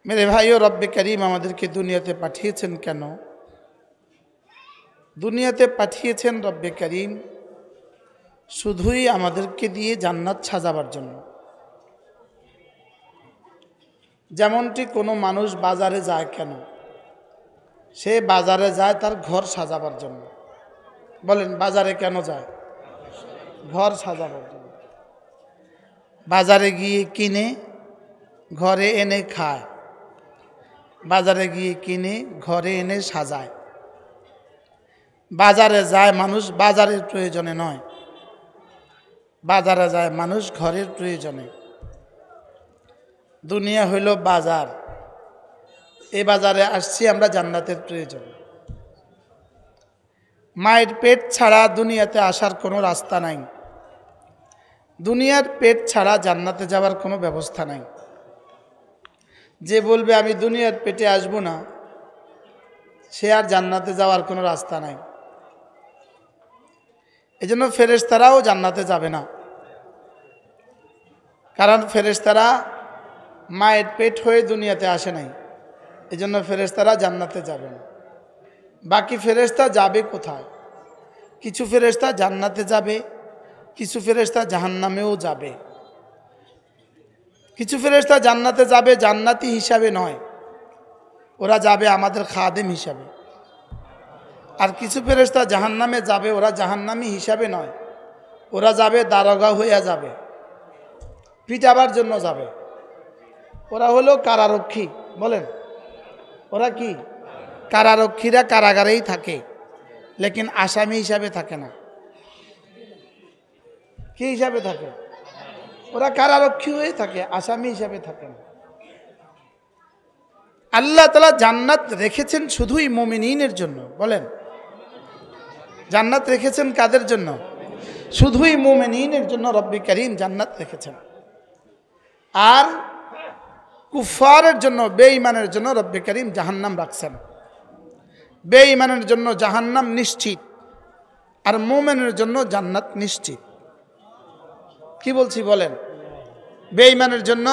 मेरे भाइयों, रब्बे करीम আমাদেরকে দুনিয়াতে পাঠিয়েছেন কেন? দুনিয়াতে পাঠিয়েছেন রব্বে করিম শুধুই আমাদেরকে দিয়ে জান্নাত সাজাবার জন্য। যেমনটি কোনো মানুষ বাজারে যায় কেন? সে বাজারে যায় তার ঘর সাজাবার জন্য। বলেন, বাজারে কেন যায়? ঘর সাজাবার জন্য। বাজারে গিয়ে কিনে ঘরে এনে খায়, বাজারে গিয়ে কিনে ঘরে এনে সাজায়। বাজারে যায় মানুষ বাজারের প্রয়োজনে নয়, বাজারে যায় মানুষ ঘরের প্রয়োজনে। দুনিয়া হইল বাজার, এই বাজারে আসছি আমরা জান্নাতের প্রয়োজনে। মায়ের পেট ছাড়া দুনিয়াতে আসার কোনো রাস্তা নাই, দুনিয়ার পেট ছাড়া জান্নাতে যাওয়ার কোনো ব্যবস্থা নাই। যে বলবে আমি দুনিয়ার পেটে আসবো না, সে আর জান্নাতে যাওয়ার কোনো রাস্তা নাই। এজন্য ফেরেশতারাও জান্নাতে যাবে না, কারণ ফেরেশতারা মায়ের পেট হয়ে দুনিয়াতে আসে নাই। এজন্য ফেরেশতারা জান্নাতে যাবে না। বাকি ফেরেশতা যাবে কোথায়? কিছু ফেরেশতা জান্নাতে যাবে, কিছু ফেরেশতা জাহান্নামেও যাবে। কিছু ফেরেশতা জান্নাতে যাবে জান্নাতি হিসাবে নয়, ওরা যাবে আমাদের খাদেম হিসাবে। আর কিছু ফেরেশতা জাহান্নামে যাবে, ওরা জাহান্নামী হিসাবে নয়, ওরা যাবে দারোগা হইয়া যাবে, পিটাবার জন্য যাবে। ওরা হলো কারারক্ষী। বলেন, ওরা কি? কারারক্ষীরা কারাগারেই থাকে, লেকিন আসামি হিসাবে থাকে না। কি হিসাবে থাকে? ওরা কারারক্ষী হয়ে থাকে, আসামি হিসাবে থাকে না। আল্লাহ তাআলা জান্নাত রেখেছেন শুধুই মুমিনিনের জন্য। বলেন, জান্নাত রেখেছেন কাদের জন্য? শুধুই মুমিনিনের জন্য রব্বে করিম জান্নাত রেখেছেন। আর কুফারের জন্য, বেঈমানের জন্য রব্বে করিম জাহান্নাম রাখছেন। বেঈমানের জন্য জাহান্নাম নিশ্চিত, আর মুমিনের জন্য জান্নাত নিশ্চিত। কি বলছি বলেন? বেঈমানের জন্য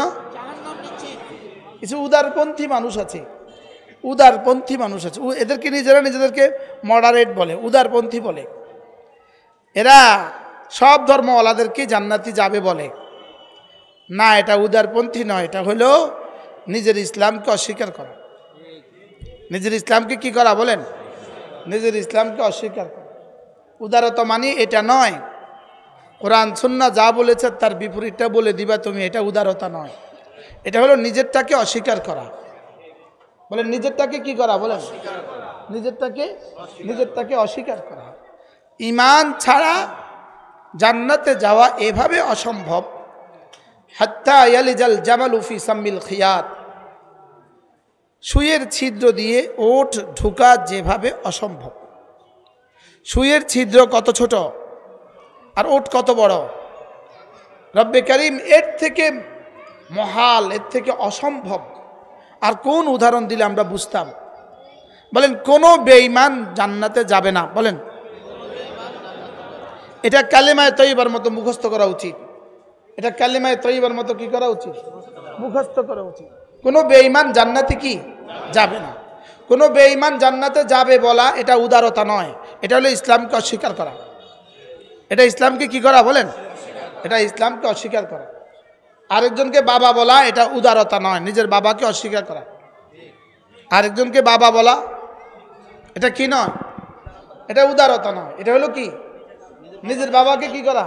কিছু উদারপন্থী মানুষ আছে, উদারপন্থী মানুষ আছে, এদেরকে নিজেদেরকে মডারেট বলে, উদারপন্থী বলে। এরা সব ধর্মওয়ালাদেরকে জান্নাতি যাবে বলে। না, এটা উদারপন্থী নয়, এটা হলো নিজের ইসলামকে অস্বীকার করা। নিজের ইসলামকে কি করা? বলেন, নিজের ইসলামকে অস্বীকার করা। উদারতা মানে এটা নয় কোরআন সুন্নাহ যা বলেছে তার বিপরীতটা বলে দিবা তুমি, এটা উদারতা নয়। এটা হলো নিজেরটাকে অস্বীকার করা। বলেন, নিজেরটাকে কি করা? বলেন, নিজেরটাকে অস্বীকার করা। ঈমান ছাড়া জান্নাতে যাওয়া এভাবে অসম্ভব। হাত্তা ইয়ালিজাল জামালু ফি সাম্মিল খিয়াত, সুইয়ের ছিদ্র দিয়ে ওট ঢোকা যেভাবে অসম্ভব। সুইয়ের ছিদ্র কত ছোট আর ওট কত বড়! রব্বে করিম এর থেকে মহাল, এর থেকে অসম্ভব আর কোন উদাহরণ দিলে আমরা বুঝতাম? বলেন, কোনো বেঈমান জান্নাতে যাবে না। বলেন, এটা কালেমায়ে তয়্যিবার মতো মুখস্থ করা উচিত। এটা কালেমায়ে তয়্যিবার মতো কি করা উচিত? মুখস্থ করা উচিত। কোনো বেঈমান জান্নাতে কি যাবে না। কোনো বেঈমান জান্নাতে যাবে বলা এটা উদারতা নয়, এটা হলো ইসলামকে অস্বীকার করা। এটা ইসলামকে কি করা? বলেন, এটা ইসলামকে অস্বীকার করা। আরেকজনকে বাবা বলা এটা উদারতা নয়, নিজের বাবাকে অস্বীকার করা। আরেকজনকে বাবা বলা এটা কি নয়? এটা উদারতা নয়, এটা হলো কি? নিজের বাবাকে কি করা?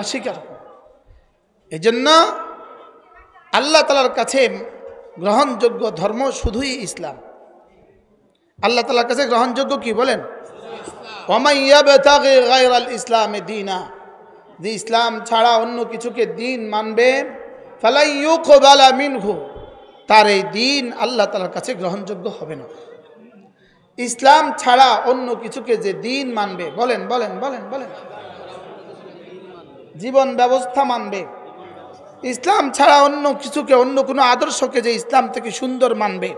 অস্বীকার করা। এই জন্য আল্লাহ তাআলার কাছে গ্রহণযোগ্য ধর্ম শুধুই ইসলাম। আল্লাহ তাআলার কাছে গ্রহণযোগ্য কি? বলেন, ওয়া ইয়াবতাগি গায়রাল ইসলামি দীনা, যে ইসলাম ছাড়া অন্য কিছুকে দিন মানবে, ফালা ইউকবালা মিনহু, তার এই দিন আল্লাহ তাআলার কাছে গ্রহণযোগ্য হবে না। ইসলাম ছাড়া অন্য কিছুকে যে দিন মানবে, বলেন বলেন বলেন বলেন, জীবন ব্যবস্থা মানবে, ইসলাম ছাড়া অন্য কিছুকে, অন্য কোনো আদর্শকে যে ইসলাম থেকে সুন্দর মানবে,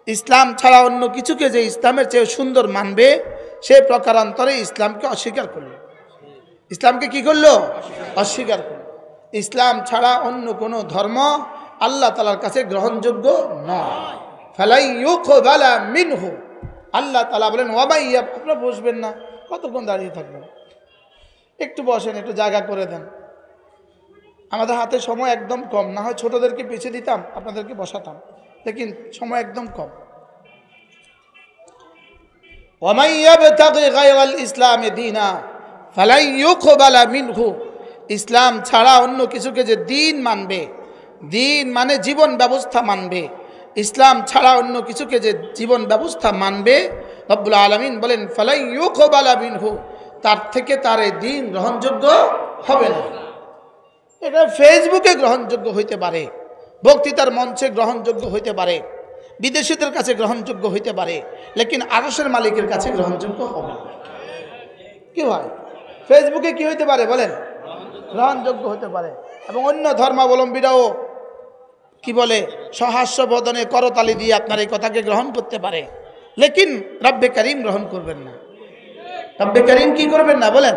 ইসলাম ছাড়া অন্য কিছুকে যে ইসলামের চেয়ে সুন্দর মানবে, সে প্রকারান্তরে ইসলামকে অস্বীকার করল। ইসলামকে কি করলো? অস্বীকার করল। ইসলাম ছাড়া অন্য কোনো ধর্ম আল্লাহ তাআলার কাছে গ্রহণযোগ্য নয়। ফালাই ইউকবালা মিনহু, আল্লাহ তাআলা বলেন ওয়ামাইয়া, আপনারা বসবেন না, কতক্ষণ দাঁড়িয়ে থাকবেন? একটু বসেন, একটু জায়গা করে দেন। আমাদের হাতে সময় একদম কম, না হয় ছোটদেরকে পিছিয়ে দিতাম, আপনাদেরকে বসাতাম, লেকিন সময় একদম কম। ওয়ামান ইয়াবতাগি গায়রাল ইসলামি দীনা ফালাই ইউকবালা মিনহু, ইসলাম ছাড়া অন্য কিছুকে যে দিন মানবে, দিন মানে জীবন ব্যবস্থা মানবে, ইসলাম ছাড়া অন্য কিছুকে যে জীবন ব্যবস্থা মানবে, রব্বুল আলামিন বলেন ফালাই ইউকবালা মিনহু, তার থেকে তার এই দিন গ্রহণযোগ্য হবে না। এটা ফেসবুকে গ্রহণযোগ্য হইতে পারে, বক্তৃতার মঞ্চে গ্রহণযোগ্য হইতে পারে, বিদেশিদের কাছে গ্রহণযোগ্য হইতে পারে, লেকিন আরশের মালিকের কাছে গ্রহণযোগ্য হবে না। কি হয়? ফেসবুকে কি হইতে পারে বলেন? গ্রহণযোগ্য হতে পারে, এবং অন্য ধর্মাবলম্বীরাও কি বলে সহাস্য বদনে করতালি দিয়ে আপনার এই কথাকে গ্রহণ করতে পারে, লেকিন রব্বে করিম গ্রহণ করবেন না। রব্বে করিম কি করবেন না বলেন?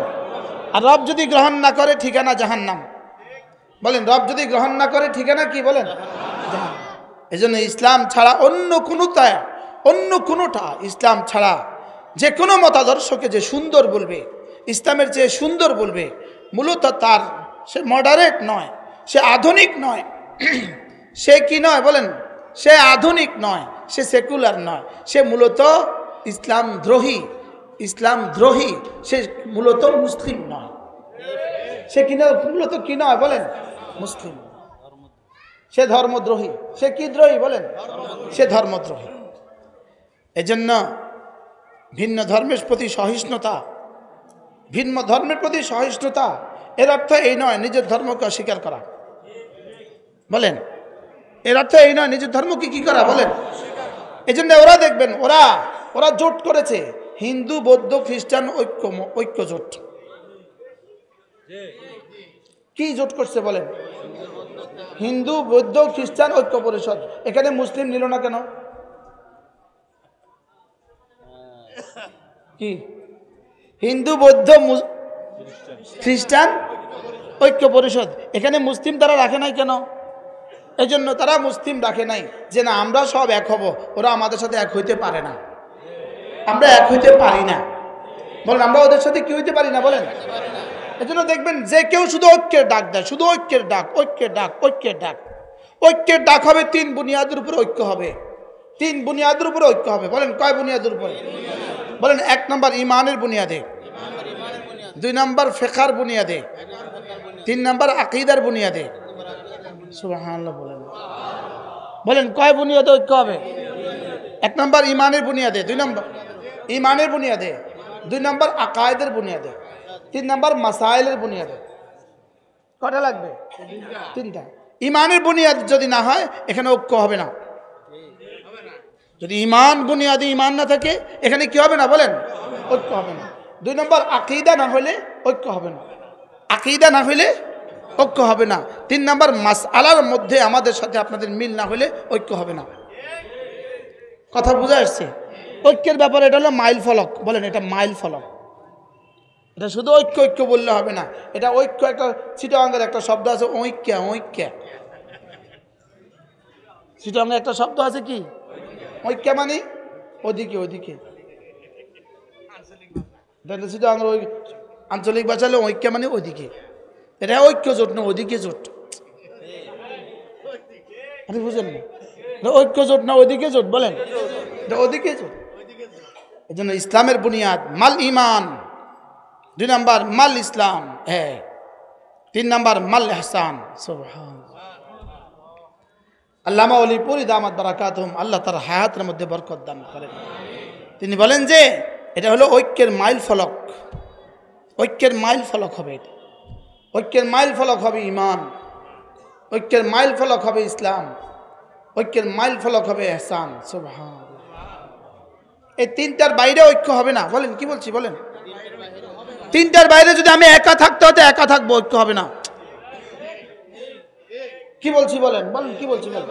আর রব যদি গ্রহণ না করে ঠিকানা জাহান্নাম। বলেন, রব যদি গ্রহণ না করে ঠিকানা কি বলেন? এই জন্য ইসলাম ছাড়া অন্য কোনোটা ইসলাম ছাড়া যে কোনো মতাদর্শকে যে সুন্দর বলবে, ইসলামের চেয়ে সুন্দর বলবে, মূলত তার সে মডারেট নয়, সে আধুনিক নয়, সে কি নয় বলেন? সে আধুনিক নয়, সে সেকুলার নয়, সে মূলত ইসলাম দ্রোহী, সে মূলত মুসলিম নয়। সে কিনা মূলত কি নয় বলেন? মুসলিম। সে ধর্মদ্রোহী। সে কি দ্রোহী বলেন? সে ধর্মদ্রোহী। এজন্য ভিন্ন ধর্মের প্রতি সহিষ্ণুতা, এর অর্থ এই নয় নিজের ধর্মকে অস্বীকার করা। বলেন, এর অর্থ এই নয় নিজের ধর্মকে কি করা বলেন? এই জন্য ওরা দেখবেন, ওরা জোট করেছে, হিন্দু বৌদ্ধ খ্রিস্টান ঐক্য জোট। কি জোট করছে বলেন? হিন্দু বৌদ্ধ খ্রিস্টান ঐক্য পরিষদ। এখানে মুসলিম নিল না কেন? কি হিন্দু বৌদ্ধ খ্রিস্টান ঐক্য পরিষদ, এখানে মুসলিম তারা রাখে নাই কেন? এই জন্য তারা মুসলিম রাখে নাই যে না আমরা সব এক হব, ওরা আমাদের সাথে এক হইতে পারে না, আমরা এক হইতে পারি না। বলেন, আমরা ওদের সাথে কি হইতে পারি না বলেন? এজন্য দেখবেন যে কেউ শুধু ঐক্যের ডাক দেয়, শুধু ঐক্যের ডাক হবে। 3 বুনিয়াদের উপর ঐক্য হবে, 3 বুনিয়াদের উপর ঐক্য হবে। বলেন, কয় বুনিয়াদের উপরে বলেন? 1 নম্বর ইমানের বুনিয়াদে, 2 নম্বর ফিকহের বুনিয়াদে, 3 নম্বর আকীদার বুনিয়াদে। সুবহানাল্লাহ বলেন কয় বুনিয়াদে ঐক্য হবে? 1 নম্বর ইমানের বুনিয়াদে, 2 নম্বর ইমানের বুনিয়াদে, 2 নম্বর আকায়েদের বুনিয়াদে, 3 নম্বর মাসাইলের বুনিয়াদে। কটা লাগবে? 3টা। ইমানের বুনিয়াদ যদি না হয় এখানে ঐক্য হবে না। যদি বুনিয়াদে ইমান না থাকে এখানে কি হবে না বলেন? ঐক্য হবে না। 2 নম্বর আকীদা না হলে ঐক্য হবে না, আকীদা না হলে ঐক্য হবে না। 3 নম্বর মাসআলার মধ্যে আমাদের সাথে আপনাদের মিল না হলে ঐক্য হবে না। কথা বুঝা আসছে? ঐক্যের ব্যাপারে এটা হলো মাইল ফলক। বলেন, এটা মাইল ফলক। এটা শুধু ঐক্য বললে হবে না, এটা ঐক্য একটা চিটাগাঙ্গের একটা শব্দ আছে ঐক্য। চিটাগাঙ্গের একটা শব্দ আছে কি? ঐক্য মানে ওদিকে। চিটাগাঙ্গের আঞ্চলিক ভাষা হলো ঐক্য মানে ওইদিকে। এটা ঐক্য জোট না, ওদিকে জোট। আপনি বুঝেন না? ঐক্য জোট না ওদিকে জোট। বলেন, এটা ওদিকে জোট। এই জন্য ইসলামের বুনিয়াদ মাল ইমান, 2 নম্বর মাল ইসলাম, 3 নম্বর মাল ইহসান। সুবহানাল্লাহ। আল্লামা ওলিপুরি দামাত বারাকাতুহুম, আল্লাহ তার হায়াতের মধ্যে বরকত দান করেন। তিনি বলেন যে এটা হলো ঐক্যের মাইল ফলক। ঐক্যের মাইল ফলক হবে এটা। ঐক্যের মাইল ফলক হবে ইমান, ঐক্যের মাইল ফলক হবে ইসলাম, ঐক্যের মাইল ফলক হবে ইহসান। সুবহানাল্লাহ। এই 3টার বাইরে ঐক্য হবে না। বলেন, কি বলছি বলেন? 3টার বাইরে যদি আমি একা থাকতে হতো একা থাকবো, ঐক্য হবে না। কি বলছি বলেন? কি বলছি বলেন?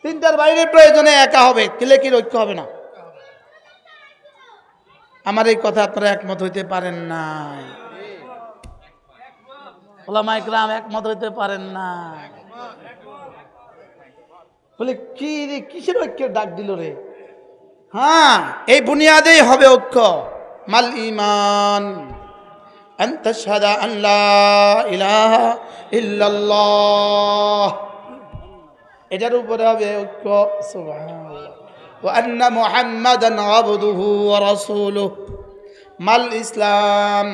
3টার বাইরে প্রয়োজনে একা হবে, লেকিন ঐক্য হবে না। আমার এই কথা আপনারা একমত হইতে পারেন নাই, ওলামায়ে কেরাম একমত হইতে পারেন নাই। বলে কি রে, কিসের ঐক্য ডাক দিল রে? হ্যাঁ, এই বুনিয়াদেই হবে ঐক্য। মাল ঈমান আন তাশহাদা আন লা ইলাহা ইল্লাল্লাহ, এটার উপরে হবে ঐক্য। সুবহানাল্লাহ। ওয়া আন্না মুহাম্মাদান আবদুহু ওয়া রাসূলুহু। মাল ইসলাম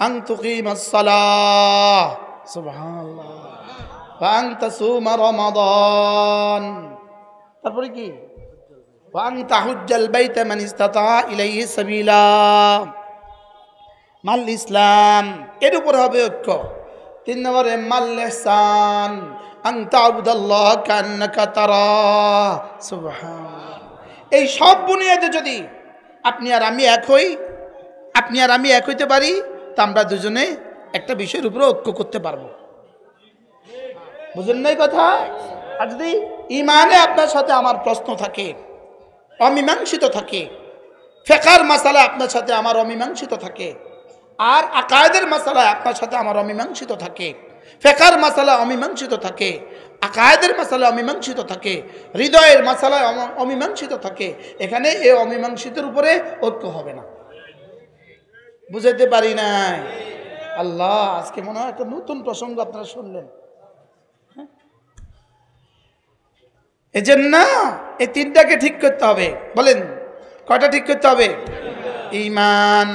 আন তুকিমাস সালাহ। সুবহানাল্লাহ। ওয়া আন তাসুমা রমাদান। তারপরে কি? ওয়া আন তাহুজ্জাল বাইতা মান ইসতাতা ইলাইহি সাবিলা। মাল ইসলাম, এর উপরে হবে ঐক্য। 3 নম্বরে মাল ইহসান আন তা'বুদাল্লাহ কান্নাকা তারাহ। সুবহানাল্লাহ। এই সব বুনিয়াদে যদি আপনি আর আমি এক হই, আপনি আর আমি এক হইতে পারি, তা আমরা দুজনে একটা বিষয়ের উপরে ঐক্য করতে পারবো। বুঝলেন না কথা? আর যদি ইমানে আপনার সাথে আমার প্রশ্ন থাকে, অমীমাংসিত থাকে, ফিকহের মাসালা আপনার সাথে আমার অমীমাংসিত থাকে, আর আকায়েদের মাসালায় আপনার সাথে আমার অমীমাংসিত থাকে, ফিকহের মাসালা অমীমাংসিত থাকে, আকায়েদের মাসালা অমীমাংসিত থাকে, হৃদয়ের মাসালায় অমীমাংসিত থাকে, এখানে এই অমীমাংসিতের উপরে ঐক্য হবে না। বুঝাইতে পারি নাই? আল্লাহ, আজকে মনে হয় একটা নতুন প্রসঙ্গ আপনারা শুনলেন। এই জন্য এই 3টাকে ঠিক করতে হবে। বলেন কয়টা ঠিক করতে হবে? ঈমান,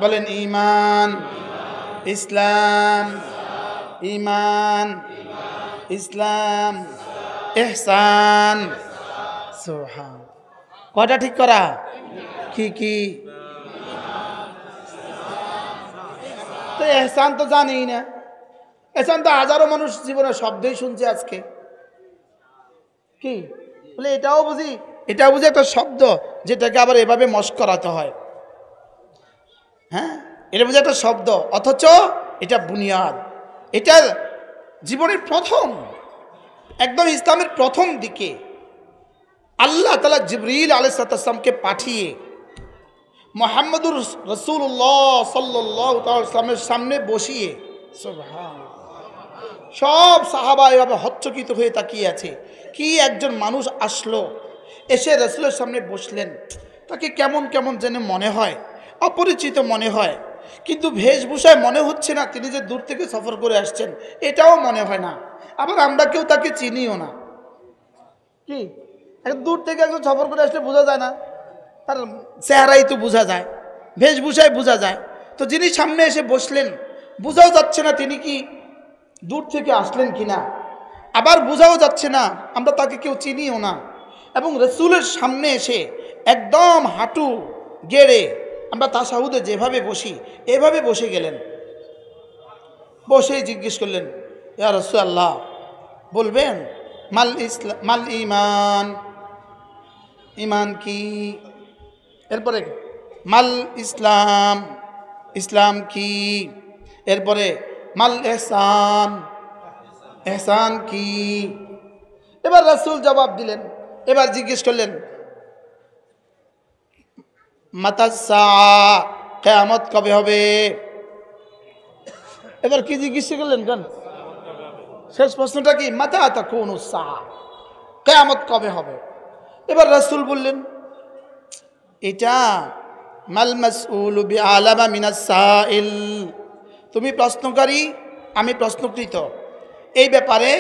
বলেন ঈমান, ইসলাম, ঈমান, ইসলাম, ইহসান। সুবহান। কয়টা ঠিক করা? কি কি? তো ইহসান তো জানেই না। ইহসান তো হাজারো মানুষ জীবনে শব্দই শুনছে আজকে। কি বলে? এটাও বুঝি, এটাও বুঝি একটা শব্দ যেটাকে আবার এভাবে মস্ক করাতে হয়। হ্যাঁ, এটা বুঝি একটা শব্দ, অথচ এটা বুনিয়াদ। এটা জীবনের প্রথম, একদম ইসলামের প্রথম দিকে আল্লাহ তাআলা জিবরিল আলাইহিস সালামকে পাঠিয়ে মুহাম্মদুর রাসূলুল্লাহ সাল্লাল্লাহু তাআলা সাল্লামের সামনে বসিয়ে, সুবহানাল্লাহ, সব সাহাবা এভাবে হচ্চকিত হয়ে তাকিয়ে আছে। কি একজন মানুষ আসলো, এসে রাসূলের সামনে বসলেন, তাকে কেমন কেমন যেন মনে হয়, অপরিচিত মনে হয়, কিন্তু বেশভূষায় মনে হচ্ছে না তিনি যে দূর থেকে সফর করে আসছেন, এটাও মনে হয় না। আবার আমরা কেউ তাকে চিনিও না। কি দূর থেকে একজন সফর করে আসলে বোঝা যায় না? তার চেহারাই তো বোঝা যায়, বেশভূষায় বোঝা যায়। তো যিনি সামনে এসে বসলেন, বোঝাও যাচ্ছে না তিনি কি দূর থেকে আসলেন কিনা, আবার বোঝাও যাচ্ছে না আমরা তাকে কেউ চিনিও না। এবং রাসূলের সামনে এসে একদম হাঁটু গেড়ে আমরা তাশাহুদে যেভাবে বসি এভাবে বসে গেলেন। বসেই জিজ্ঞেস করলেন, ইয়া রাসূলুল্লাহ, বলবেন মাল ইসলাম, মাল ঈমান, ঈমান কি? এরপরে মাল ইসলাম, ইসলাম কি? এরপরে মাল ইহসান, ইহসান কি? এবার রাসূল জবাব দিলেন। এবার জিজ্ঞেস করলেন, মাতা সাআ, কিয়ামত কবে হবে? এবার কি জিজ্ঞেস করলেন? কেন শেষ প্রশ্নটা কি? মাতা তাকুনুস সাআ, কিয়ামত কবে হবে? এবার রাসূল বললেন, এটা মাল মাসউলু বিআলামা মিনাস সাইল, তুমি প্রশ্নকারী, আমি প্রশ্নকৃত, এই ব্যাপারে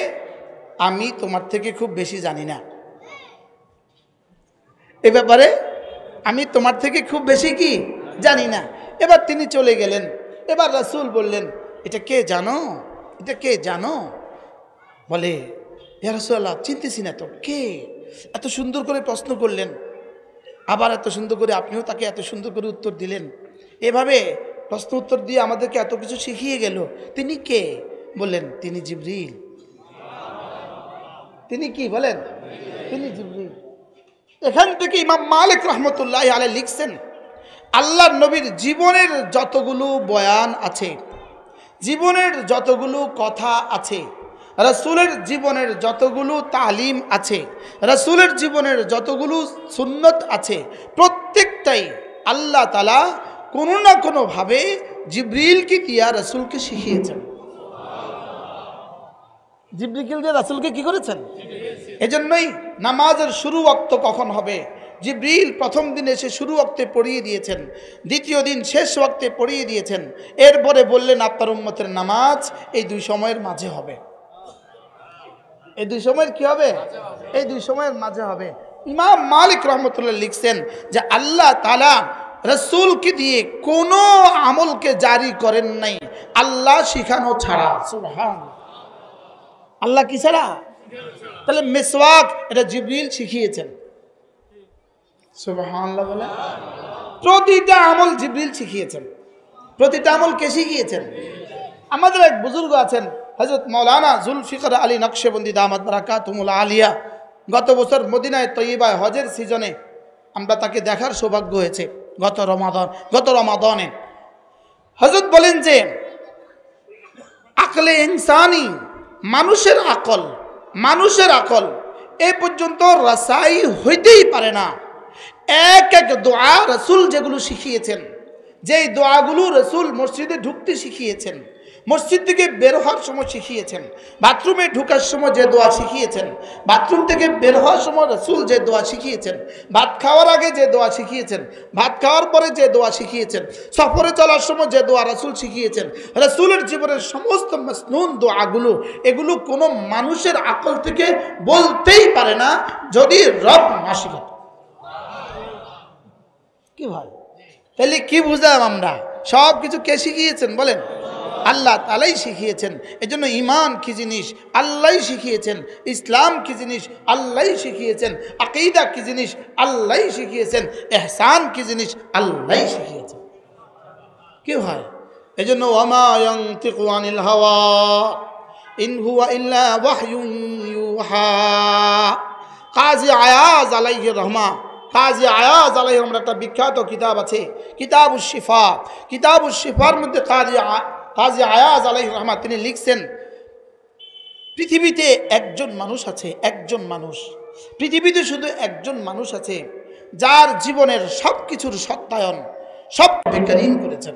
আমি তোমার থেকে খুব বেশি জানি না। এই ব্যাপারে আমি তোমার থেকে খুব বেশি কি জানি না। এবার তিনি চলে গেলেন। এবার রাসূল বললেন, এটা কে জানো? এটা কে জানো? বলে, ইয়া রাসূলুল্লাহ, চিনতেছি না তো, কে? এত সুন্দর করে প্রশ্ন করলেন, আবার এত সুন্দর করে আপনিও তাকে এত সুন্দর করে উত্তর দিলেন। এভাবে প্রশ্ন উত্তর দিয়ে আমাদেরকে এত কিছু শিখিয়ে গেল। তিনি কে? বললেন, তিনি জিবরিল। তিনি কি বলেন? তিনি জিবরিল। এখান থেকে ইমাম মালিক রহমতুল্লাহি আলাইহি লিখছেন, আল্লাহর নবীর জীবনের যতগুলো বয়ান আছে, জীবনের যতগুলো কথা আছে, রাসূলের জীবনের যতগুলো তালিম আছে, রাসূলের জীবনের যতগুলো সুন্নত আছে, প্রত্যেকটাই আল্লাহ তাআলা কোনো না কোনোভাবে জিবরিলকে দিয়া রাসূলকে শিখিয়েছেন। জিবরিল দিয়ে রাসূলকে কি করেছেন? এজন্যই নামাজের শুরু ওয়াক্ত কখন হবে, জিবরিল প্রথম দিন এসে শুরু ওয়াক্তে পড়িয়ে দিয়েছেন, দ্বিতীয় দিন শেষ ওয়াক্তে পড়িয়ে দিয়েছেন, এরপরে বললেন আপনার উম্মতের নামাজ এই দুই সময়ের মাঝে হবে। এই দুই সময়ের কি হবে? এই দুই সময়ের মাঝে হবে। ইমাম মালিক রহমতুল্লাহ লিখছেন যে আল্লাহ তাআলা রাসূলকে দিয়ে কোনো আমলকে জারি করেন নাই আল্লাহ শিখানো ছাড়া। সুবহানাল্লাহ, আল্লাহ কি ছাড়া? তাহলে মিসওয়াক এটা জিবরিল শিখিয়েছেন। সুবহানাল্লাহ বলে প্রতিটা আমল জিবরিল শিখিয়েছেন। প্রতিটা আমল কে শিখিয়েছেন? আমাদের এক বুজুর্গ আছেন হযরত মাওলানা জুলফিকার আলী নকশবন্দি দামাত বারাকাতুহুল আলিয়া। গত বছর মদিনায় তৈয়বায় হজের সিজনে আমরা তাকে দেখার সৌভাগ্য হয়েছে। গত রমাদানে হযরত বলেন যে আকলে ইনসানি, মানুষের আকল এ পর্যন্ত রাসাই হইতেই পারে না। এক এক দোয়া রাসূল যেগুলো শিখিয়েছেন, যেই দোয়াগুলো রাসূল মসজিদে ঢুকতে শিখিয়েছেন, মসজিদ থেকে বের হওয়ার সময় শিখিয়েছেন, বাথরুমে ঢোকার সময় যে দোয়া শিখিয়েছেন, বাথরুম থেকে বের হওয়ার সময় রাসূল যে দোয়া শিখিয়েছেন, ভাত খাওয়ার আগে যে দোয়া শিখিয়েছেন, ভাত খাওয়ার পরে যে দোয়া শিখিয়েছেন, সফরে চলার সময় যে দোয়া রাসূল শিখিয়েছেন, রাসূলের জীবনের সমস্ত মাসনুন দোয়াগুলো, এগুলো কোনো মানুষের আকল থেকে বলতেই পারে না যদি রব না শিখাত। কি ভাই, তাহলে কি বুঝলাম আমরা? সব কিছু কে শিখিয়েছেন বলেন? আল্লাহ তাআলাই শিখিয়েছেন। এজন্য ঈমান কি জিনিস আল্লাহই শিখিয়েছেন, ইসলাম কি জিনিস আল্লাহই শিখিয়েছেন, আকীদা কি জিনিস আল্লাহই শিখিয়েছেন, ইহসান কি জিনিস আল্লাহই শিখিয়েছেন। কি হয়? এজন্য ওয়ামা ইয়ানতিকু আনিল হাওয়া ইন হুয়া ইল্লা ওয়াহয়ুন ইউহা। কাজী আয়াজ আলাইহির রহমা, কাজী আয়াজ আলাইহির রহমার একটা বিখ্যাত কিতাব আছে কিতাবুশ শিফা। কিতাবুশ শিফার মধ্যে কাজী আয়াজ আলাইহির রহমা তিনি লিখছেন, পৃথিবীতে একজন মানুষ আছে, একজন মানুষ, পৃথিবীতে শুধু একজন মানুষ আছে যার জীবনের সব কিছুর সত্যায়ন সব বিজ্ঞানীন করেছেন।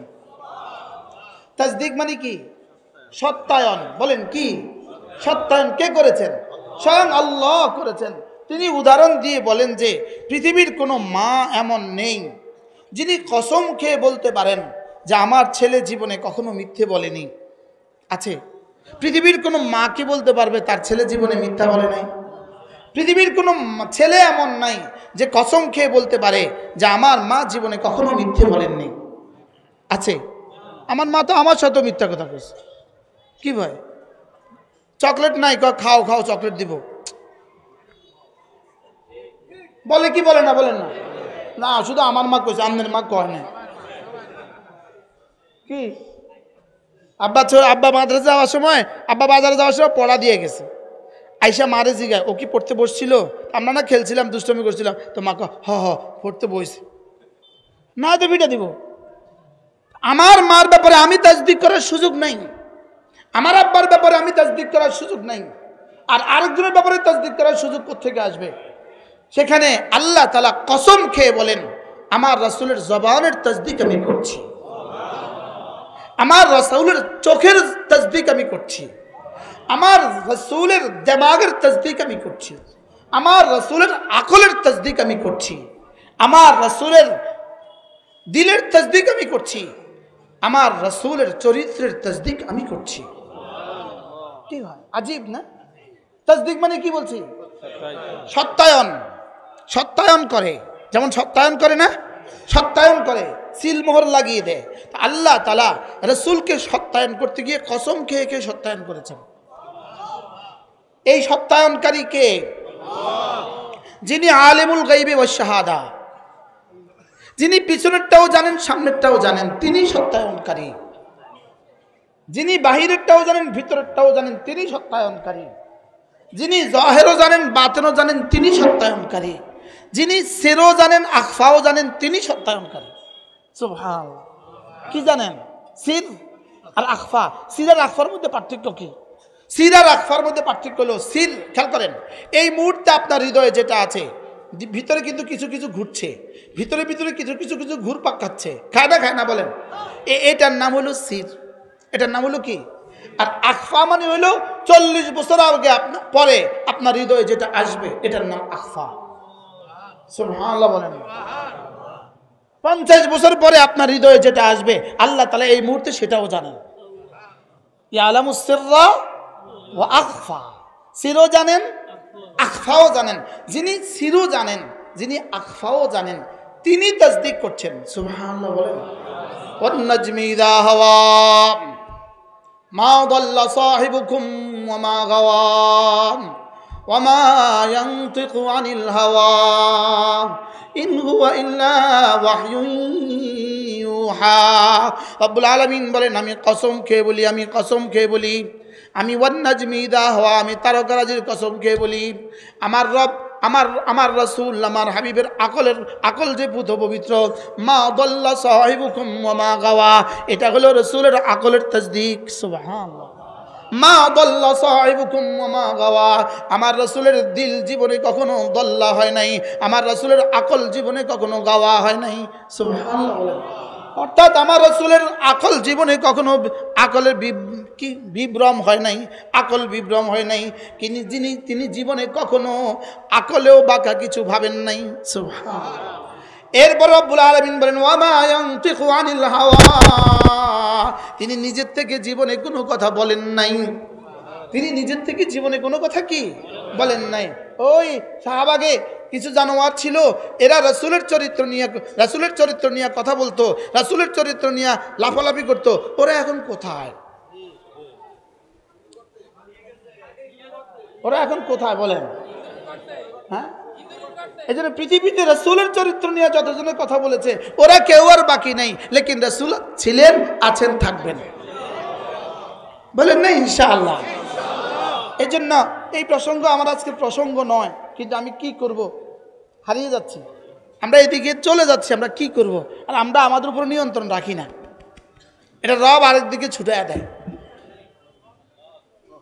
তাসদিক মানে কি? সত্যায়ন। বলেন কি সত্যায়ন কে করেছেন? স্বয়ং আল্লাহ করেছেন। তিনি উদাহরণ দিয়ে বলেন যে পৃথিবীর কোনো মা এমন নেই যিনি কসম খেয়ে বলতে পারেন যে আমার ছেলে জীবনে কখনো মিথ্যে বলেনি। আছে? পৃথিবীর কোনো মা কি বলতে পারবে তার ছেলে জীবনে মিথ্যা বলে নাই? পৃথিবীর কোনো ছেলে এমন নাই যে কসম খেয়ে বলতে পারে যে আমার মা জীবনে কখনো মিথ্যে বলেননি। আছে? আমার মা তো আমার সাথে মিথ্যা কথা বলছে। কি ভাই, চকলেট নাই, খাও খাও চকলেট দিব, বলে কি বলে না? বলেন না? না, শুধু আমার মা কইছে, আপনার মা কয় না। কি আব্বা মাদ্রাসা যাওয়ার সময়, আব্বা বাজারে যাওয়ার সময় পড়া দিয়ে গেছে, আইসা মারে জিগায় ও কি পড়তে বসছিল? আমরা না খেলছিলাম, দুষ্টমি করছিলাম, তো মা হ পড়তে বসে না, তো ভিটা দিব। আমার মার ব্যাপারে আমি তাসদিক করার সুযোগ নাই, আমার আব্বার ব্যাপারে আমি তাসদিক করার সুযোগ নাই, আর আরেকজনের ব্যাপারে তাসদিক করার সুযোগ কোত্থেকে আসবে? সেখানে আল্লাহ তাআলা কসম খেয়ে বলেন আমার রাসূলের জবানের তাসদিক আমি করছি, আমার রাসূলের চোখের তাসদিক আমি করছি, আমার রাসূলের দিমাগের তাসদিক আমি করছি, আমার রাসূলের আকলের তাসদিক আমি করছি, আমার রাসূলের দিলের তাসদিক আমি করছি, আমার রাসূলের চরিত্রের তাসদিক আমি করছি। কি হয়? আজীব না? তাসদিক মানে কি বলছি? সত্যায়ন। সত্যায়ন করে, যেমন সত্যায়ন করে না, সত্যায়ন করে, সিলমোহর লাগিয়ে দেয়। আল্লাহ তাআলা রাসূলকে সত্যায়ন করতে গিয়ে কসম খেয়ে খেয়ে সত্যায়ন করেছেন। এই সত্যায়নকারী কে? যিনি আলিমুল গায়বি ওয়াশ শাহাদা, যিনি পিছনেরটাও জানেন সামনেরটাও জানেন, তিনি সত্যায়নকারী। যিনি বাহিরেরটাও জানেন ভিতরেরটাও জানেন, তিনি সত্যায়নকারী। যিনি জাহেরও জানেন বাতিনও জানেন, তিনি সত্যায়নকারী। যিনি সিরও জানেন আখফাও জানেন, তিনি সত্যায়নকারী। সুবহানাল্লাহ। কি জানেন? সির আর আখফা। সির আর আখফার মধ্যে পার্থক্য কি? সির আর আখফার মধ্যে পার্থক্য হলো, সির খেয়াল করেন, এই মুহূর্তে আপনার হৃদয়ে যেটা আছে ভিতরে কিন্তু কিছু কিছু ঘুরছে, ভিতরে ভিতরে কিছু কিছু কিছু ঘুরপাক খাচ্ছে, খায় না বলেন? এটার নাম হলো সির। এটার নাম হলো কি? আর আখফা মানে হইল 40 বছর আগে পরে আপনার হৃদয়ে যেটা আসবে এটার নাম আখফা। সুবহানাল্লাহ বলেন। 50 বছর পরে আপনার হৃদয়ে যেটা আসবে আল্লাহ তাআলা এই মুহূর্তে সেটাও জানেন। ইয়ালামুস সিররা ওয়া আখফা, সিরও জানেন আখফাও জানেন। যিনি সিরও জানেন, যিনি আখফাও জানেন, তিনি তাসদীক করছেন। সুবহানাল্লাহ বলেন। ওয়ান নাজমি ইযা হাওয়া মা দাল্লা সাহিবুকুম ওয়া মা গাওয়া ওয়া মা ইয়ানতিকু আনিল হাওয়া ইন হুয়া ইল্লা ওয়াহয়ুন ইউহা। রব্বুল আলামিন বলেন, আমি কসম খেয়ে বলি, আমি কসম খেয়ে বলি, আমি ওয়ান নাজমি ইযা হাওয়া, আমি তারকারাজির কসম খেয়ে বলি, আমার রব, আমার রাসূল, আমার হাবিবের আকল যে পুত পবিত্র। মা দাল্লা সাহিবুকুম ওয়া মা গাওয়া, এটা হলো রাসূলের আকলের তাসদীক। সুবহানাল্লাহ। মা দাল্লা সাহিবুকুম ওয়া মা গাওয়া, আমার রাসূলের দিল জীবনে কখনো দল্লা হয় নাই, আমার রাসূলের আকল জীবনে কখনো গাওয়া হয় নাই। সুবহানাল্লাহ। অর্থাৎ আমার রাসূলের আকল জীবনে কখনো আকলের বিভ্রম হয় নাই, আকল বিভ্রম হয় নাই। তিনি জীবনে কখনো আকলেও বাঁকা কিছু ভাবেন নাই। সুবহানাল্লাহ। এরপর রব্বুল আলামিন বলেন, ওয়া মা ইয়ানতিকু আনিল হাওয়া, তিনি নিজের থেকে জীবনে কোনো কথা বলেন নাই। তিনি নিজের থেকে জীবনে কোনো কথা কি বলেন নাই। ওই সাহাবাগে কিছু জানোয়ার ছিল, এরা রাসূলের চরিত্র নিয়ে কথা বলতো, রাসূলের চরিত্র নিয়ে লাফালাফি করতো। ওরা এখন কোথায়? ওরা এখন কোথায় বলেন? হ্যাঁ, এই জন্য পৃথিবীতে রাসূলের চরিত্র নিয়ে যতজনের কথা বলেছে ওরা কেউ আর বাকি নেই। লেকিন রাসূল ছিলেন, আছেন, থাকবেন। বলেন না ইনশাআল্লাহ। এই জন্য এই প্রসঙ্গ আমার আজকের প্রসঙ্গ নয়, কিন্তু আমি কি করব, হারিয়ে যাচ্ছি, আমরা এদিকে চলে যাচ্ছি, আমরা কি করব? আর আমরা আমাদের উপর নিয়ন্ত্রণ রাখি না, এটা রব আরেকদিকে ছুটে দেয়।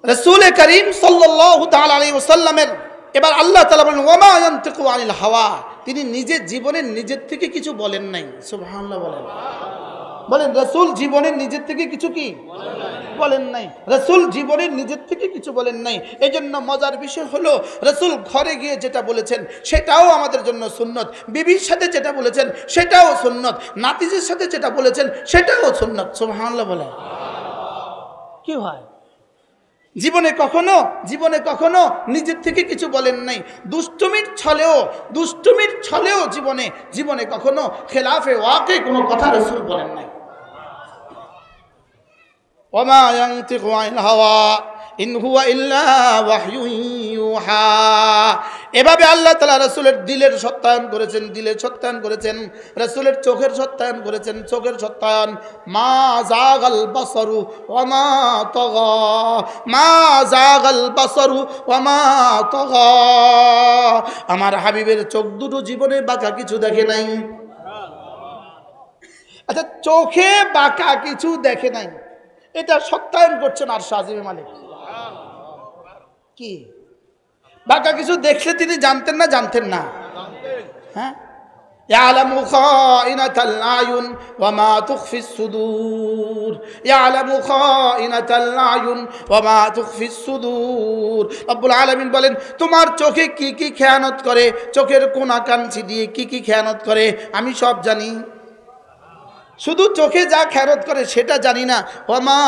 রাসূল করিম সাল্লাল্লাহু তাআলা আলাইহি ওয়াসাল্লামের এবার আল্লাহ তাআলা বলেন, ওয়া মা ইয়ানতিকু আনিল হাওয়া, তিনি নিজের জীবনের নিজের থেকে কিছু বলেন নাই। সুবহানাল্লাহ বলেন। বলেন, রাসূল জীবনের নিজের থেকে কিছু কি বলেন নাই। রাসূল জীবনের নিজের থেকে কিছু বলেন নাই। এই জন্য মজার বিষয় হলো, রাসূল ঘরে গিয়ে যেটা বলেছেন সেটাও আমাদের জন্য সুন্নত, বিবির সাথে যেটা বলেছেন সেটাও সুন্নত, নাতিজের সাথে যেটা বলেছেন সেটাও সুন্নত। সুবহানাল্লাহ বলেন। কি হয়? জীবনে কখনো নিজের থেকে কিছু বলেন নাই। দুষ্টুমির ছলেও জীবনে কখনো খেলাফে ওয়াকে কোনো কথা রাসূল বলেন নাই। ওয়া মা ইয়ানতিকু আনিল হাওয়া ইন হুয়া ইল্লা ওয়াহয়ুন ইউহা। এভাবে আল্লাহ তাআলা রাসূলের দিলের সত্যায়ন করেছেন, রাসূলের চোখের সত্যায়ন করেছেন, চোখের সত্যায়ন। মা যাগাল বাসারু ওয়া মা তাগা, মা যাগাল বাসারু ওয়া মা তাগা। আমার হাবিবের চোখ দুটো জীবনে বাঁকা কিছু দেখে নাই। আচ্ছা, চোখে বাঁকা কিছু দেখে নাই, এটা সত্যায়ন করছেন আরশ আজিমে মালিক। কি বাঁকা কিছু দেখলে তিনি জানতেন না? হ্যাঁ, ইয়ালামু খাইনাতাল আয়ুন ওয়া মা তুখফিস সুদূর, ইয়ালামু খাইনাতাল আয়ুন ওয়া মা তুখফিস সুদূর। রব্বুল আলামিন বলেন, তোমার চোখে কি কি খেয়ানত করে, চোখের কোনা কাঞ্চি দিয়ে কি কি খেয়ানত করে আমি সব জানি। শুধু চোখে যা খেয়ানত করে সেটা জানি না, ওয়া মা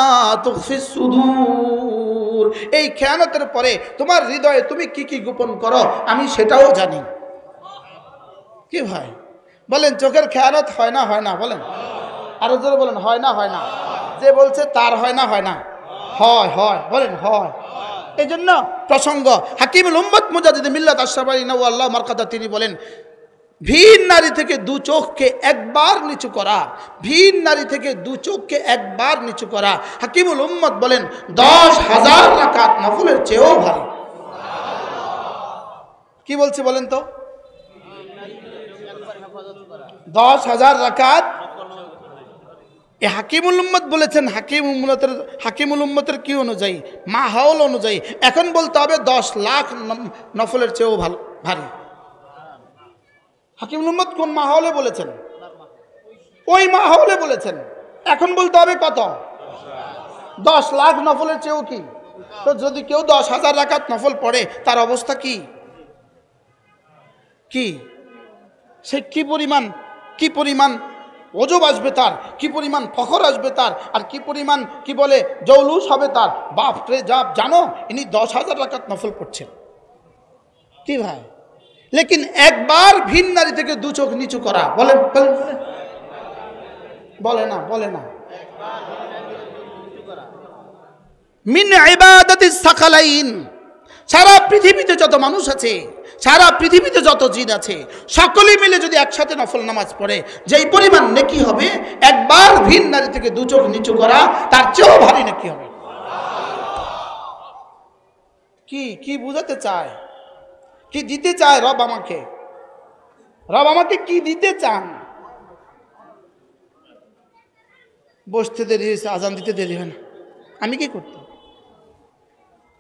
তুখফিস সুদূর, এই খেয়ানতের পরে তোমার হৃদয়ে তুমি কি কি গোপন করো আমি সেটাও জানি। কি ভাই বলেন, চোখের খেয়ানত হয় না? বলেন আরো জোরে বলেন, হয় না? যে বলছে তার হয় না? হয়। বলেন হয়। এই জন্য প্রসঙ্গ হাকিমুল উম্মত মুজাদ্দিদ মিল্লাত আশরাফ আলী নওয়াল্লাহ মারকাতা তিনি বলেন, ভিন নারী থেকে দু চোখকে একবার নিচু করা হাকিমুল উম্মত বলেন 10,000 রাকাত নফলের চেয়েও ভারী। কি বলছে বলেন তো? 10,000 রাকাত। হাকিমুল উম্মত বলেছেন, হাকিমুল উম্মতের কি অনুযায়ী? মাহৌল অনুযায়ী। এখন বলতে হবে 10 লাখ নফলের চেয়েও ভারী। হাকিমুল উম্মত কোন মাহৌলে বলেছেন? ওই মাহৌলে বলেছেন। এখন বলতে হবে কত? 10 লাখ নফলের চেয়েও কি? তো যদি কেউ 10,000 রাকাত নফল পড়ে তার অবস্থা কি? কি সে কি পরিমাণ ওজব আসবে তার, কি পরিমাণ ফখর আসবে তার, আর কি পরিমাণ কি বলে জৌলুস হবে তার। বাপ রে জাপ, জানো ইনি 10,000 রাকাত নফল পড়ছেন কি ভাই? লেকিন একবার ভিন নারী থেকে 2 চোখ নিচু করা, বলেন বলে না মিন ইবাদাতিস সাকালাইন। সারা পৃথিবীতে যত মানুষ আছে, সারা পৃথিবীতে যত জিন আছে, সকলে মিলে যদি একসাথে নফল নামাজ পড়ে যেই পরিমাণ নেকি হবে, একবার ভিন নারী থেকে 2 চোখ নিচু করা তার চেয়েও ভারী নেকি হবে। কি বুঝাতে চায়, কি দিতে চায় রব আমাকে কি দিতে চান? বসতে দেরি হয়েছে, আজান দিতে দেরি হয় না, আমি কি করতাম?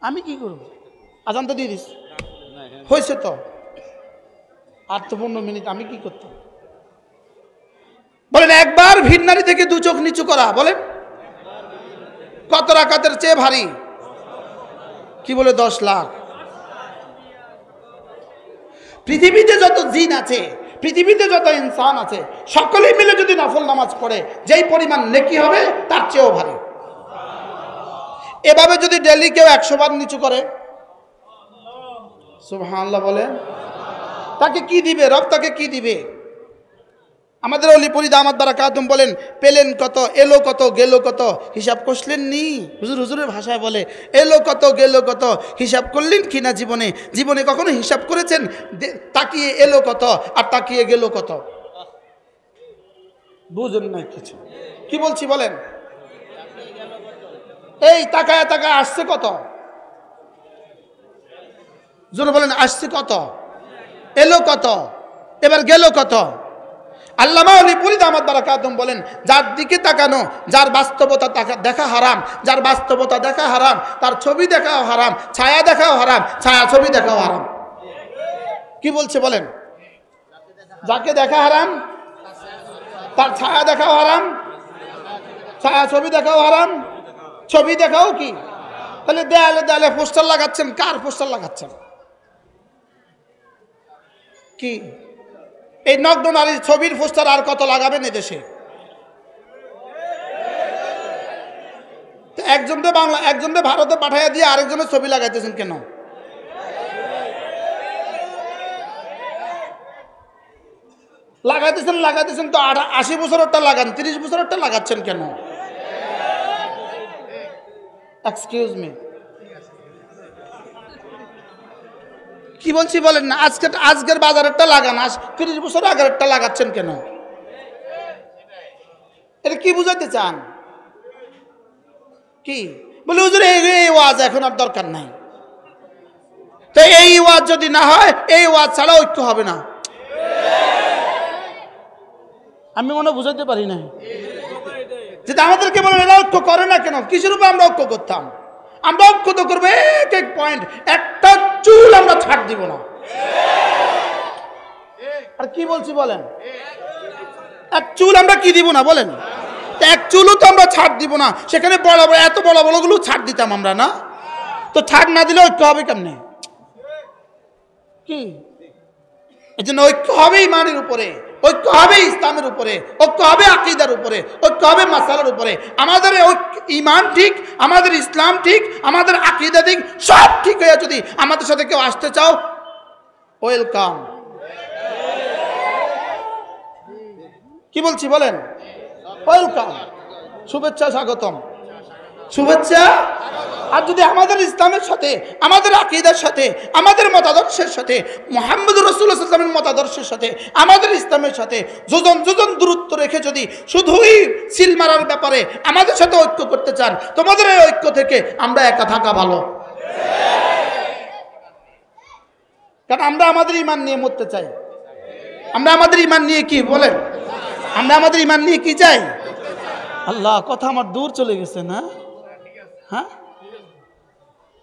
আমি কি করব? আজান তো দিয়ে দিস হয়েছে তো, আর তো 15 মিনিট, আমি কি করতাম? বলেন একবার ভিন নারী থেকে 2 চোখ নিচু করা, বলেন কত রাকাতের চেয়ে ভারী? কি বলে 10 লাখ। পৃথিবীতে যত জিন আছে, পৃথিবীতে যত ইনসান আছে, সকলে মিলে যদি নফল নামাজ পড়ে যেই পরিমাণ নেকি হবে তার চেয়েও ভারী। এভাবে যদি ডেলি কেউ 100 বার নিচু করে, সুবহানাল্লাহ বলে, তাকে কি দিবে রব? তাকে কি দিবে? আমাদের অলি পরি দামাত বারাকাতুম বলেন, পেলেন কত, এলো কত, গেল কত, হিসাব করলেন নি? হুজুরের ভাষায় বলে, এলো কত গেল কত, হিসাব করলেন কিনা? জীবনে কখনো হিসাব করেছেন? তাকিয়ে এলো কত আর তাকিয়ে গেল কত? বুঝেন না কিছু। কি বলছি বলেন? এই তাকায় আসছে কত? জোরে বলেন, আসছে কত, এলো কত, এবার গেল কত? আল্লামা ওলি পরি দামাত বারাকাতুম বলেন, যার দিকে তাকানো, যার বাস্তবতা দেখা হারাম, যার বাস্তবতা দেখা হারাম, তার ছবি দেখাও হারাম, ছায়া দেখাও হারাম, ছায়া ছবি দেখাও হারাম। কি বলছে বলেন? যাকে দেখা হারাম তার ছায়া দেখাও হারাম, ছায়া ছবি দেখাও হারাম, ছবি দেখাও কি? তাহলে দেয়ালে পোস্টার লাগাচ্ছেন, কার পোস্টার লাগাচ্ছেন? কি এই নগ্ন নারীর ছবির পোস্টার আর কত লাগাবেন এদেশে? একজনকে ভারতে পাঠাইয়া দিয়ে আরেকজনের ছবি লাগাইতেছেন কেন? লাগাইতেছেন তো 80 বছরেরটা লাগান, 30 বছরেরটা লাগাচ্ছেন কেন? এক্সকিউজ মি, কি বলছি বলেন না? আজকের বাজারেরটা লাগান, 30 বছর আগেরটা লাগাচ্ছেন কেন? এটা কি বুঝাতে চান? কি বলে হুজুর এই ওয়াজ এখন আর দরকার নাই। তো এই ওয়াজ যদি না হয়, এই ওয়াজ ছাড়া ঐক্য হবে না। আমি মনে বুঝাতে পারি না। যেটা আমাদেরকে বলে এরা ঐক্য করে না কেন? কিসের উপর আমরা ঐক্য করতাম? আমরা ঐক্য তো করবো এক পয়েন্ট, একটা চুল আমরা ছাড় দিব না। আর কি বলছি বলেন? এক চুল আমরা কি দিব না বলেন? এক চুলও তো আমরা ছাড় দিব না। সেখানে এত বড় বড়গুলো ছাড় দিতাম আমরা না? তো ছাড় না দিলে ঐক্য হবে কেমনে? কি এই জন্য ঐক্য হবে ইমানের উপরে, ঐক্য হবে ইসলামের উপরে, ঐক্য হবে আকীদার উপরে, ঐক্য হবে মাসালার উপরে। আমাদের ইমান ঠিক, আমাদের ইসলাম ঠিক, আমাদের আকীদা ঠিক, সব ঠিক হয়ে যদি আমাদের সাথে কেউ আসতে চাও, ওয়েলকাম। কি বলছি বলেন? ওয়েলকাম, শুভেচ্ছা, স্বাগতম, শুভেচ্ছা। আর যদি আমাদের ইসলামের সাথে, আমাদের আকীদার সাথে, আমাদের মতাদর্শের সাথে, মুহাম্মদুর রাসূলুল্লাহ সাল্লাল্লাহু আলাইহি ওয়াসাল্লামের মতাদর্শের সাথে, আমাদের ইসলামের সাথে যোজন দূরত্ব রেখে যদি শুধুই সিল মারার ব্যাপারে আমাদের সাথে ঐক্য করতে চান, তোমাদের এই ঐক্য থেকে আমরা একা থাকা ভালো। কারণ আমরা আমাদের ঈমান নিয়ে মরতে চাই। আমরা আমাদের ঈমান নিয়ে কি বলেন? আমরা আমাদের ঈমান নিয়ে কি চাই? আল্লাহ, কথা আমার দূর চলে গেছে না? হ্যাঁ,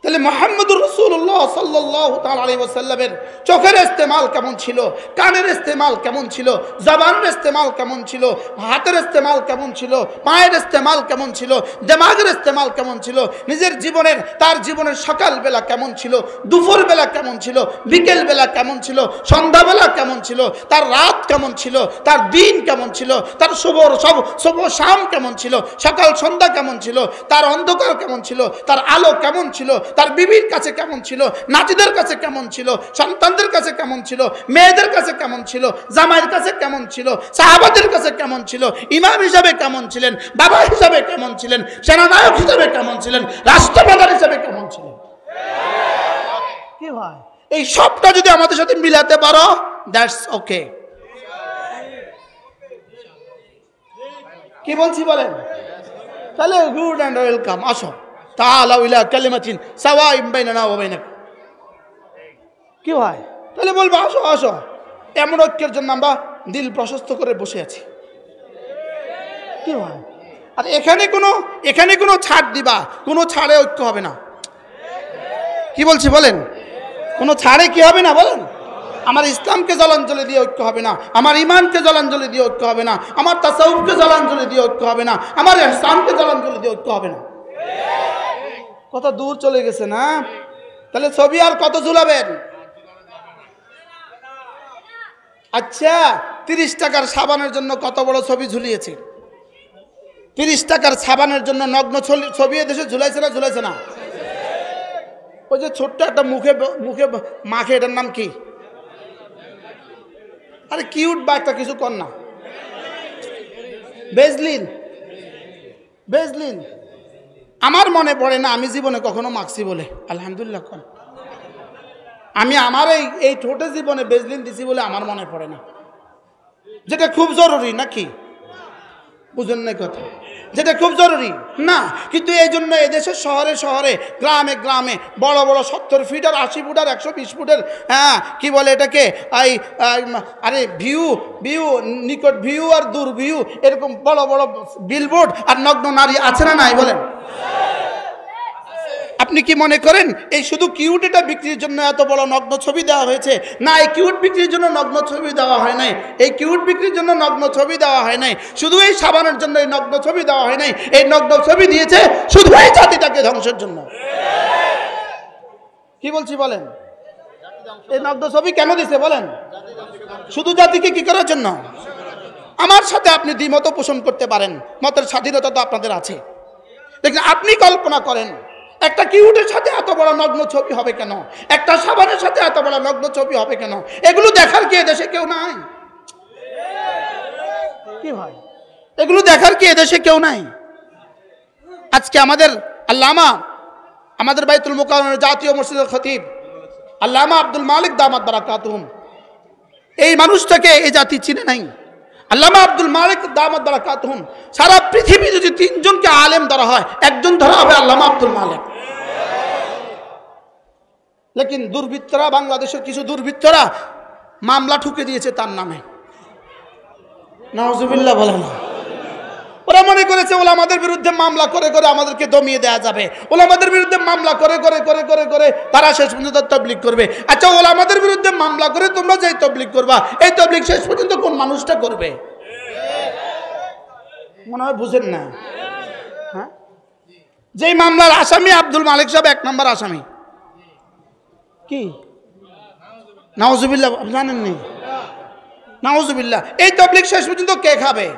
তাহলে মুহাম্মদুর রাসূলুল্লাহ সাল্লাল্লাহু তাআলা আলাইহি ওয়াসাল্লামের চোখের ইস্তেমাল কেমন ছিল, কানের ইস্তেমাল কেমন ছিল, জবানের ইস্তেমাল কেমন ছিল, হাতের ইস্তেমাল কেমন ছিল, পায়ের ইস্তেমাল কেমন ছিল, দিমাগের ইস্তেমাল কেমন ছিল, নিজের জীবনের তার জীবনের সকালবেলা কেমন ছিল, দুপুরবেলা কেমন ছিল, বিকেলবেলা কেমন ছিল, সন্ধ্যাবেলা কেমন ছিল, তার রাত কেমন ছিল, তার দিন কেমন ছিল, তার শুভ শাম কেমন ছিল, সকাল সন্ধ্যা কেমন ছিল, তার অন্ধকার কেমন ছিল, তার আলো কেমন ছিল, তার বিবির কাছে কেমন ছিল, নাতিদের কাছে কেমন ছিল, সন্তানদের কাছে কেমন ছিল, মেয়েদের কাছে কেমন ছিল, জামাইয়ের কাছে কেমন ছিল, সাহাবাদের কাছে কেমন ছিল, ইমাম হিসাবে কেমন ছিলেন, বাবা হিসাবে কেমন ছিলেন, সেনানায়ক হিসাবে কেমন ছিলেন, রাষ্ট্রপ্রধান হিসাবে কেমন ছিলেন। কি ভাই, এই সবটা যদি আমাদের সাথে মিলাতে পারো, দ্যাটস ওকে। কি বলছি বলেন? তাহলে গুড অ্যান্ড ওয়েলকাম, আসো তাআলাউ ইলা কালিমাতিন সাওয়াইন বাইনানা ওয়া বাইনাকুম। কি হয়? তাহলে বলবো আসো আসো, এমন ঐক্যের জন্য আমরা দিল প্রশস্ত করে বসে আছি। কি হয়? আর এখানে কোনো ছাড় দিবা, কোনো ছাড়ে ঐক্য হবে না। কি বলছি বলেন? কোনো ছাড়ে কি হবে না বলেন? আমার ইসলামকে জলাঞ্জলি দিয়ে ঐক্য হবে না, আমার ইমানকে জলাঞ্জলি দিয়ে ঐক্য হবে না, আমার তাসাউফকে জলাঞ্জলি দিয়ে ঐক্য হবে না, আমার ইহসানকে জলাঞ্জলি দিয়ে ঐক্য হবে না। কত দূর চলে গেছে না? তাহলে ছবি আর কত ঝুলাবেন? আচ্ছা, 30 টাকার সাবানের জন্য কত বড় ছবি ঝুলিয়েছে? 30 টাকার সাবানের জন্য নগ্ন ছবি দেশে ঝুলাইছে না ঝুলাইছে না? ওই যে ছোট্ট একটা মুখে মাখে, এটার নাম কি? আরে কিউট বা একটা কিছু কর না, বেজলিন। আমার মনে পড়ে না আমি জীবনে কখনো মাখছি বলে, আলহামদুলিল্লাহ। আমি আমার এই ঠোঁটে জীবনে বেজলিন দিছি বলে আমার মনে পড়ে না, যেটা খুব জরুরি নাকি? বুঝেন না কথা, যেটা খুব জরুরি না। কিন্তু এই জন্য এদেশের শহরে শহরে গ্রামে গ্রামে বড় বড় 70 ফিট আর 80 ফুট আর 120 ফুটের, হ্যাঁ কি বলে এটাকে, আরে ভিউ নিকট ভিউ আর দূর ভিউ, এরকম বড় বড় বিলবোর্ড আর নগ্ন নারী আছে না নাই বলেন? আপনি কি মনে করেন এই শুধু কিউট এটা বিক্রির জন্য এত বড় নগ্ন ছবি দেওয়া হয়েছে? না, এই কিউট বিক্রির জন্য নগ্ন ছবি দেওয়া হয় নাই। এই কিউট বিক্রির জন্য নগ্ন ছবি দেওয়া হয় নাই। শুধু এই সাবানের জন্য এই নগ্ন ছবি দেওয়া হয় নাই। এই নগ্ন ছবি দিয়েছে শুধু এই জাতিটাকে ধ্বংসের জন্য। কি বলছি বলেন? এই নগ্ন ছবি কেন দিছে বলেন? শুধু জাতিকে কি করার জন্য? আমার সাথে আপনি দ্বিমত পোষণ করতে পারেন, মতের স্বাধীনতা তো আপনাদের আছে। দেখুন, আপনি কল্পনা করেন একটা কিউটের সাথে এত বড় নগ্ন ছবি হবে কেন? একটা সাবানের সাথে এত বড় নগ্ন ছবি হবে কেন? এগুলো দেখার কি এদেশে কেউ নাই? কি ভাই, এগুলো দেখার কি এদেশে কেউ নাই? আজকে আমাদের আল্লামা, আমাদের বাইতুল মুকাররমের জাতীয় মসজিদের খতিব আল্লামা আব্দুল মালিক দামাত বারাকাতুহুম, এই মানুষটাকে এই জাতি চিনে নাই। আল্লামা আব্দুল মালিক দামাত বারাকাতুহুম, সারা পৃথিবী যদি 3 জনকে আলেম ধরা হয়, একজন ধরা হবে আল্লামা আব্দুল মালিক। লেকিন দুর্বৃত্তরা, বাংলাদেশের কিছু দুর্বৃত্তরা মামলা ঠুকে দিয়েছে তার নামে। নাউজুবিল্লাহ বলে না। ওরা মনে করেছে ওলামাদের বিরুদ্ধে মামলা করে করে আমাদেরকে দমিয়ে দেওয়া যাবে। ওলামাদের বিরুদ্ধে মামলা করে করে করে করে করে তারা শেষ পর্যন্ত তবলিগ করবে। আচ্ছা, ওলামাদের বিরুদ্ধে মামলা করে তোমরা যেই তবলিগ করবা, এই তবলিগ শেষ পর্যন্ত কোন মানুষটা করবে? মনে হয় বুঝেন না। হ্যাঁ, যেই মামলার আসামি আব্দুল মালিক সাহেব 1 নম্বর আসামি। কি নাউজুবিল্লাহ জানেননি? নাউজুবিল্লাহ। এই তবলিগ শেষ পর্যন্ত কে খাবে?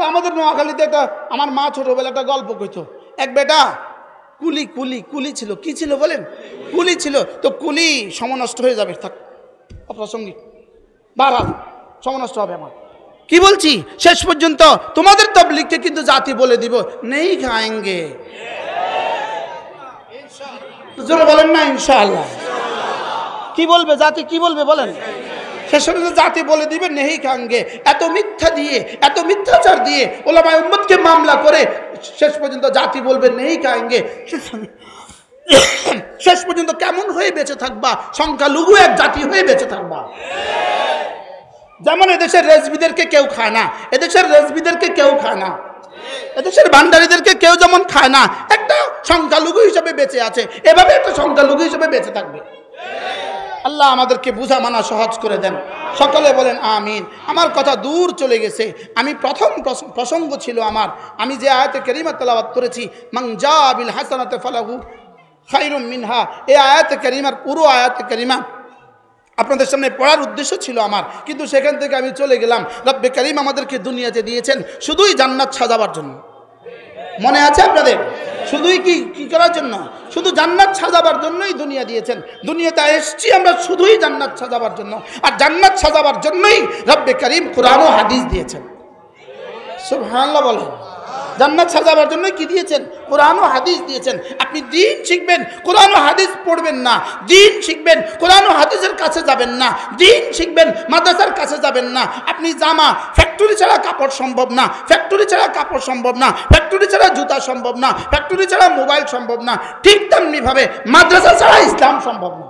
আমাদের নোয়াখালীতে একটা, আমার মা ছোটবেলা একটা গল্প কইতো। এক বেটা কুলি ছিল। কি ছিল বলেন? কুলি ছিল। তো কুলি সমনষ্ট হয়ে যাবে, থাক অপ্রাসঙ্গিক, বারাত সমনষ্ট হবে আমার। কি বলছি, শেষ পর্যন্ত তোমাদের তবলিগকে কিন্তু জাতি বলে দিব নেই খাएंगे। জোরে বলেন না ইনশাআল্লাহ। কি বলবে জাতি? কি বলবে বলেন? শেষ পর্যন্ত জাতি বলে দিবে নেই খাएंगे। এত মিথ্যা দিয়ে, এত মিথ্যাচার দিয়ে ওলামায়ে উম্মতকে মামলা করে শেষ পর্যন্ত জাতি বলবে নেই খাएंगे। শেষ পর্যন্ত কেমন হয়ে বেঁচে থাকবা? সংখ্যালঘু এক জাতি হয়ে বেঁচে থাকবা। যেমন এদেশের রেজবিদেরকে কেউ খায় না, এদেশের রেজবিদেরকে কেউ খায় না। এদেশের ভান্ডারীদেরকে কেউ যেমন খায় না, একটা সংখ্যালঘু হিসেবে বেঁচে আছে, এভাবে একটা সংখ্যালঘু হিসেবে বেঁচে থাকবে। আল্লাহ আমাদেরকে বুঝা মানা সহজ করে দেন। সকলে বলেন আমিন। আমার কথা দূর চলে গেছে। আমি প্রথম প্রসঙ্গ ছিল আমার, আমি যে আয়াতে কারিমা তেলাওয়াত করেছি, মান জা বিল হাসানাতি ফালাহু খায়রুম মিনহা, এই আয়াতে কারিমার পুরো আয়াতে কারিমা আপনাদের সামনে পড়ার উদ্দেশ্য ছিল আমার, কিন্তু সেখান থেকে আমি চলে গেলাম। রব্বে কারিম আমাদেরকে দুনিয়াতে দিয়েছেন শুধুই জান্নাত সাজাবার জন্য। মনে আছে আপনাদের? শুধুই কি করার জন্য? শুধু জান্নাত সাজাবার জন্যই দুনিয়া দিয়েছেন। দুনিয়াতে এসেছি আমরা শুধুই জান্নাত সাজাবার জন্য, আর জান্নাত সাজাবার জন্যই রব্বে কারিম কোরআন ও হাদিস দিয়েছেন। সুবহানাল্লাহ বলেন। জান্নাত সাজাবার জন্য কি দিয়েছেন? কোরআন ও হাদিস দিয়েছেন। আপনি দিন শিখবেন, কোরআন ও হাদিস পড়বেন না। দিন শিখবেন, কোরআন ও হাদিসের কাছে যাবেন না। দিন শিখবেন, মাদ্রাসার কাছে যাবেন না। আপনি জামা, ফ্যাক্টরি ছাড়া কাপড় সম্ভব না, ফ্যাক্টরি ছাড়া কাপড় সম্ভব না, ফ্যাক্টরি ছাড়া জুতা সম্ভব না, ফ্যাক্টরি ছাড়া মোবাইল সম্ভব না। ঠিক তেমনিভাবে মাদ্রাসা ছাড়া ইসলাম সম্ভব না।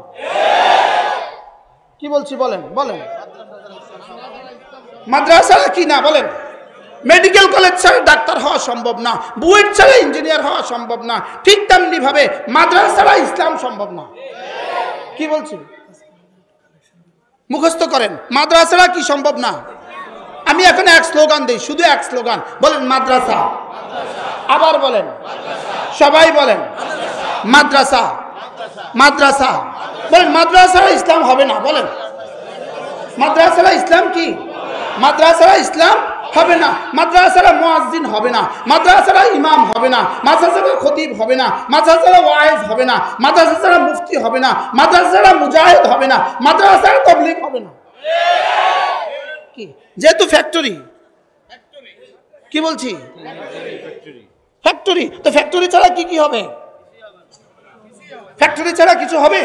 কি বলছি বলেন? বলেন মাদ্রাসা কি না বলেন? মেডিকেল কলেজ ছাড়া ডাক্তার হওয়া সম্ভব না, বুয়েট ছাড়া ইঞ্জিনিয়ার হওয়া সম্ভব না। ঠিক তেমনি ভাবে মাদ্রাসা ছাড়া ইসলাম সম্ভব না। কি বলছি? মুখস্থ করেন, মাদ্রাসা ছাড়া কি সম্ভব না? আমি এখন এক স্লোগান দিই, শুধু এক স্লোগান, বলেন মাদ্রাসা। আবার বলেন, সবাই বলেন মাদ্রাসা। মাদ্রাসা বলেন, মাদ্রাসা ছাড়া ইসলাম হবে না। বলেন মাদ্রাসা ছাড়া ইসলাম কি? মাদ্রাসা ছাড়া ইসলাম হবে না। মাদ্রাসা ছাড়া মুয়াজ্জিন হবে না, মাদ্রাসা ছাড়া ইমাম হবে না, মাদ্রাসা ছাড়া খতিব হবে না, মাদ্রাসা ছাড়া ওয়াইজ হবে না, মাদ্রাসা ছাড়া মুফতি হবে না, মাদ্রাসা ছাড়া মুজাহিদ হবে না, মাদ্রাসা ছাড়া তাবলীগ হবে না। কি? যেহেতু ফ্যাক্টরি, কি বলছি? ফ্যাক্টরি। তো ফ্যাক্টরি ছাড়া কি হবে? ফ্যাক্টরি ছাড়া কিছু হবে?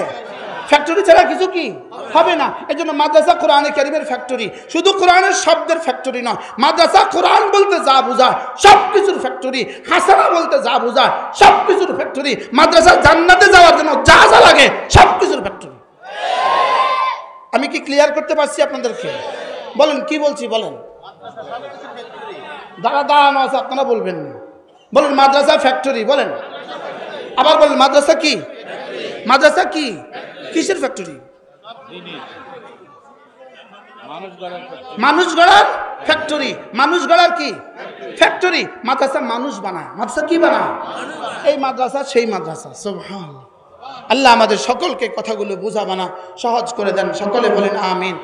ফ্যাক্টরি ছাড়া কিছু কি হবে না। এই জন্য মাদ্রাসা কোরআনে কারিমের ফ্যাক্টরি, শুধু কোরআনের শব্দের ফ্যাক্টরি নয়। মাদ্রাসা কোরআন বলতে যা বোঝায় সব কিছুর ফ্যাক্টরি, হাসানা বলতে যা বোঝায় সব কিছুর ফ্যাক্টরি। মাদ্রাসা জান্নাতে যাওয়ার জন্য যা যা লাগে সব কিছুর ফ্যাক্টরি। আমি কি ক্লিয়ার করতে পারছি আপনাদেরকে? বলেন কি বলছি? বলেন। দাঁড়ানো আছে, আপনারা বলবেন না। বলেন মাদ্রাসা ফ্যাক্টরি। বলেন আবার বলেন মাদ্রাসা কি? মাদ্রাসা কি? কিসের ফ্যাক্টরি? মানুষ গড়ার ফ্যাক্টরি। মানুষ গড়ার কি ফ্যাক্টরি? মাদ্রাসা মানুষ বানায়। মাদ্রাসা কি বানায়? এই মাদ্রাসা সেই মাদ্রাসা। সুবহানাল্লাহ। আল্লাহ আমাদের সকলকে কথাগুলো বোঝা বানা সহজ করে দেন। সকলে বলেন আমিন।